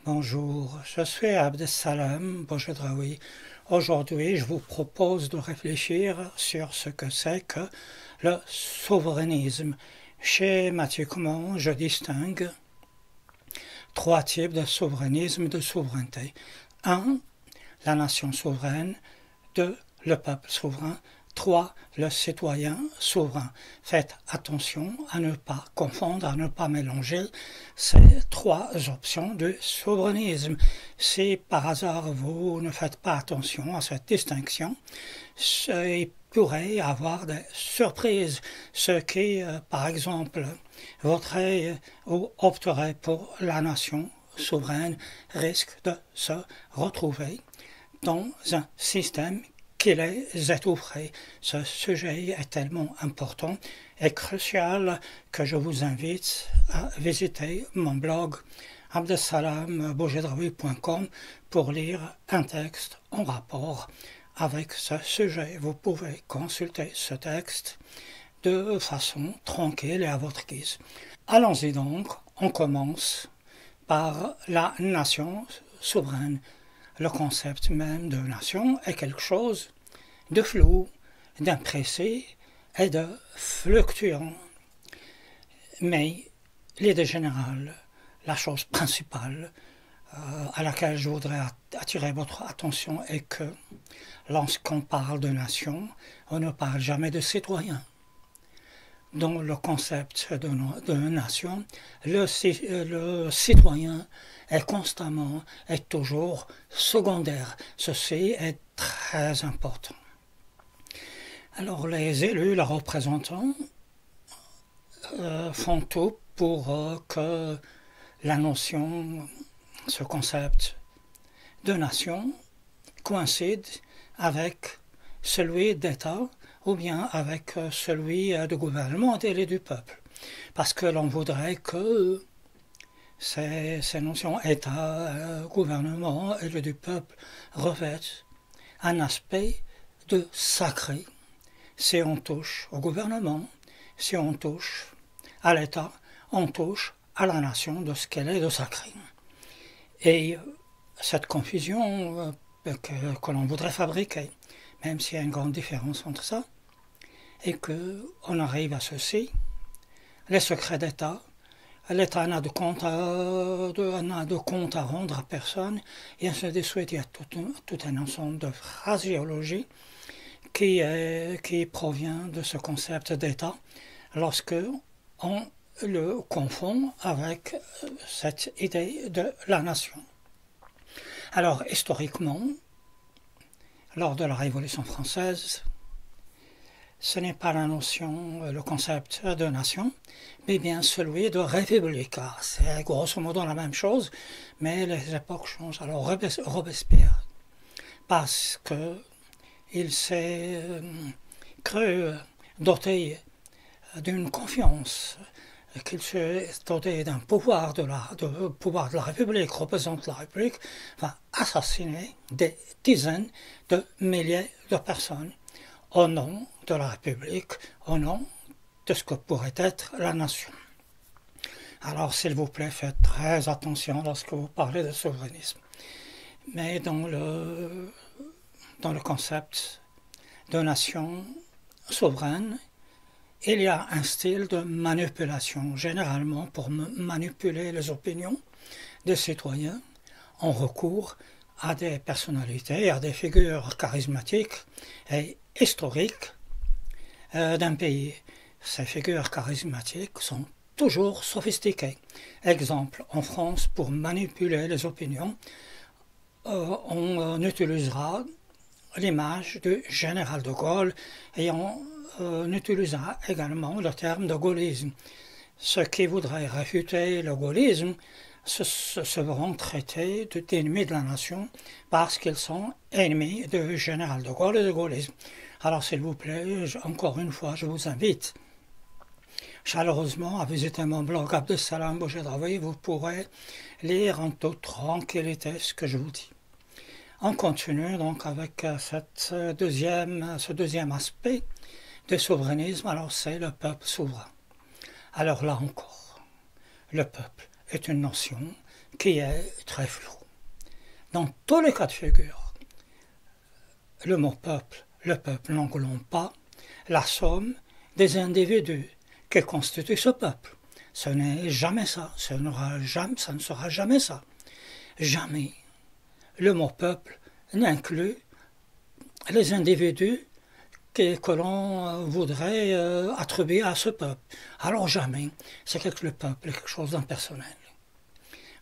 Bonjour, je suis Abdessalem Bouchedraoui. Aujourd'hui, je vous propose de réfléchir sur ce que c'est que le souverainisme. Schématiquement, je distingue trois types de souverainisme, de souveraineté. 1. La nation souveraine. 2. Le peuple souverain. 3. Le citoyen souverain. Faites attention à ne pas confondre, à ne pas mélanger ces trois options du souverainisme. Si par hasard vous ne faites pas attention à cette distinction, il pourrait y avoir des surprises. Ceux qui, par exemple, voteraient ou opteraient pour la nation souveraine risquent de se retrouver dans un système qui les étoufferait. Ce sujet est tellement important et crucial que je vous invite à visiter mon blog abdessalambourgedraoui.com pour lire un texte en rapport avec ce sujet. Vous pouvez consulter ce texte de façon tranquille et à votre guise. Allons-y donc, on commence par la nation souveraine. Le concept même de nation est quelque chose de flou, d'imprécis et de fluctuant. Mais l'idée générale, la chose principale à laquelle je voudrais attirer votre attention est que lorsqu'on parle de nation, on ne parle jamais de citoyen. Dans le concept de nation, le citoyen est constamment, est toujours secondaire. Ceci est très important. Alors les élus, les représentants, font tout pour que la notion, ce concept de nation coïncide avec celui d'État ou bien avec celui de gouvernement et du peuple. Parce que l'on voudrait que ces notions État, gouvernement et du peuple revêtent un aspect de sacré. Si on touche au gouvernement, si on touche à l'État, on touche à la nation de ce qu'elle est de sacré. Et cette confusion que l'on voudrait fabriquer, même s'il y a une grande différence entre ça, et qu'on arrive à ceci, les secrets d'État, l'État n'a de compte à rendre à personne, et ainsi de suite. Il y a tout un ensemble de phraséologie qui provient de ce concept d'État lorsque on le confond avec cette idée de la nation. Alors, historiquement, lors de la Révolution française, ce n'est pas la notion, le concept de nation, mais bien celui de république. C'est grosso modo la même chose, mais les époques changent. Alors Robespierre, parce qu'il s'est cru doté d'une confiance, qu'il s'est doté d'un pouvoir de la République, représente la République, va assassiner des dizaines de milliers de personnes au nom de la République, au nom de ce que pourrait être la nation. Alors, s'il vous plaît, faites très attention lorsque vous parlez de souverainisme. Mais dans le concept de nation souveraine, il y a un style de manipulation. Généralement, pour manipuler les opinions des citoyens, on recourt à des personnalités, à des figures charismatiques et historiques d'un pays. Ces figures charismatiques sont toujours sophistiquées. Exemple, en France, pour manipuler les opinions, on utilisera l'image du général de Gaulle et on utilisera également le terme de gaullisme. Ceux qui voudraient réfuter le gaullisme se verront traités d'ennemis de la nation parce qu'ils sont ennemis du général de Gaulle et du gaullisme. Alors s'il vous plaît, encore une fois, je vous invite chaleureusement à visiter mon blog Abdessalam Bouchedraoui. Vous pourrez lire en toute tranquillité ce que je vous dis. On continue donc avec ce deuxième aspect du souverainisme. Alors c'est le peuple souverain. Alors là encore, le peuple est une notion qui est très flou. Dans tous les cas de figure, le mot peuple, le peuple n'englobe pas la somme des individus qui constituent ce peuple. Ce n'est jamais ça, ça ne sera jamais ça. Jamais le mot peuple n'inclut les individus que l'on voudrait attribuer à ce peuple. Alors jamais, c'est que le peuple est quelque chose d'impersonnel.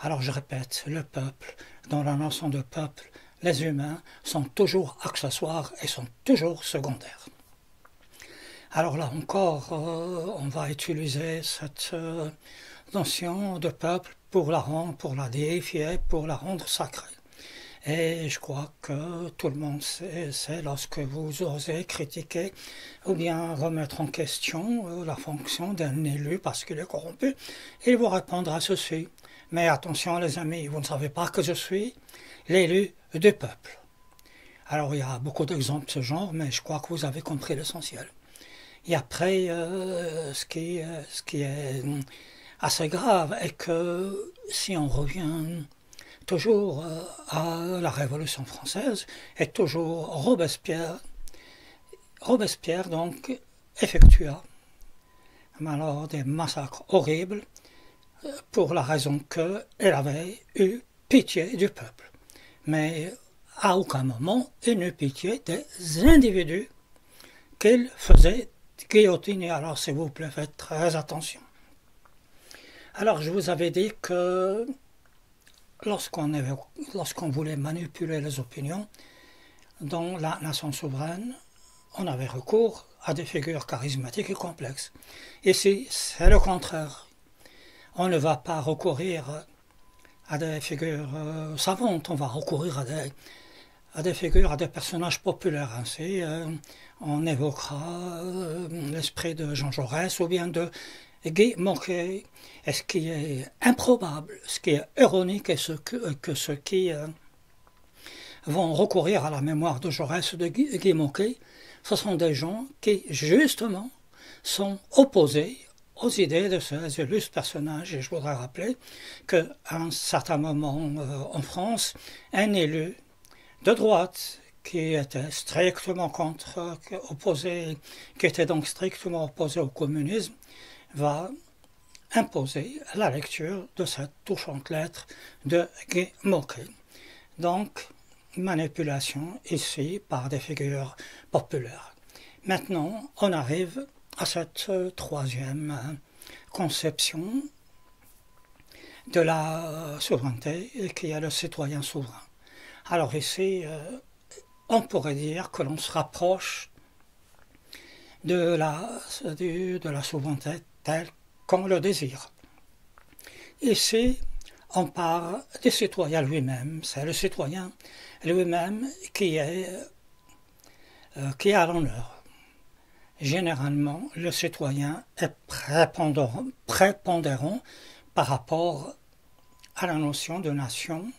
Alors je répète, le peuple, dans la notion de peuple, les humains sont toujours accessoires et sont toujours secondaires. Alors là encore, on va utiliser cette notion de peuple pour la déifier, pour la rendre sacrée. Et je crois que tout le monde sait lorsque vous osez critiquer ou bien remettre en question la fonction d'un élu parce qu'il est corrompu, il vous répondra ceci. Mais attention les amis, vous ne savez pas que je suis l'élu du peuple. Alors il y a beaucoup d'exemples de ce genre, mais je crois que vous avez compris l'essentiel. Et après, ce qui est assez grave est que si on revient toujours à la Révolution française et toujours Robespierre donc effectua alors des massacres horribles pour la raison qu'elle avait eu pitié du peuple. Mais à aucun moment il n'eut pitié des individus qu'il faisait guillotiner. Alors s'il vous plaît, faites très attention. Alors je vous avais dit que lorsqu'on voulait manipuler les opinions dans la nation souveraine, on avait recours à des figures charismatiques et complexes. Ici, c'est le contraire. On ne va pas recourir à des figures savantes, on va recourir à des figures, à des personnages populaires. Ainsi, on évoquera l'esprit de Jean Jaurès ou bien de Guy Môquet. Et ce qui est improbable, ce qui est ironique, est que ceux qui vont recourir à la mémoire de Jaurès ou de Guy Môquet, ce sont des gens qui, justement, sont opposés aux idées de ces illustres personnages. Et je voudrais rappeler qu'à un certain moment en France, un élu de droite qui était strictement qui était donc strictement opposé au communisme, va imposer la lecture de cette touchante lettre de Guy Môquet. Donc, manipulation ici par des figures populaires. Maintenant, on arrive à cette troisième conception de la souveraineté qui est le citoyen souverain. Alors ici, on pourrait dire que l'on se rapproche de la souveraineté telle qu'on le désire. Ici, on parle du citoyen lui-même. C'est le citoyen lui-même qui est à l'honneur. Généralement, le citoyen est prépondérant par rapport à la notion de nation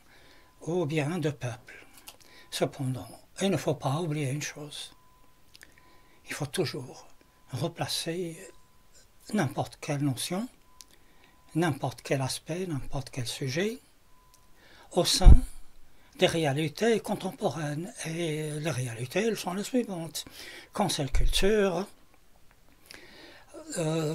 ou bien de peuple. Cependant, il ne faut pas oublier une chose. Il faut toujours replacer n'importe quelle notion, n'importe quel aspect, n'importe quel sujet, au sein des réalités contemporaines. Et les réalités, elles sont les suivantes. Cancel culture,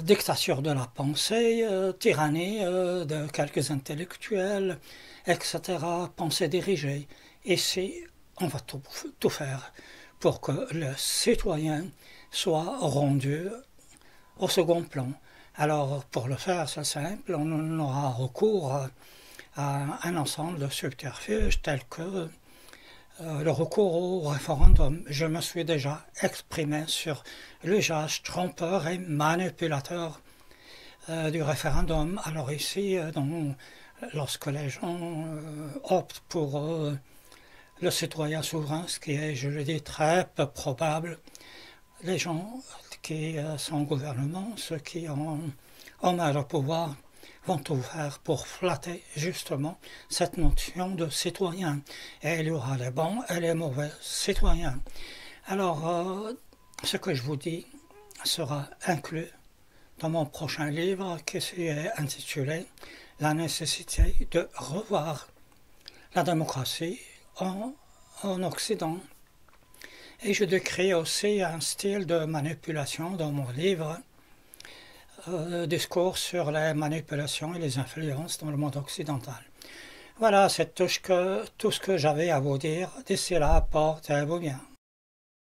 dictature de la pensée, tyrannie de quelques intellectuels, etc., pensée dirigée. Ici, on va tout faire pour que le citoyen soit rendu au second plan. Alors, pour le faire, c'est simple, on aura recours à un ensemble de subterfuges tels que le recours au référendum. Je me suis déjà exprimé sur l'usage trompeur et manipulateur du référendum. Alors ici, lorsque les gens optent pour le citoyen souverain, ce qui est, je le dis, très peu probable, les gens qui sont au gouvernement, ceux qui ont le pouvoir, vont tout faire pour flatter justement cette notion de citoyen. Et il y aura les bons et les mauvais citoyens. Alors, ce que je vous dis sera inclus dans mon prochain livre qui est intitulé « la nécessité de revoir la démocratie en Occident. Et je décris aussi un style de manipulation dans mon livre, discours sur les manipulations et les influences dans le monde occidental. Voilà, c'est tout ce que j'avais à vous dire. D'ici là, portez-vous bien.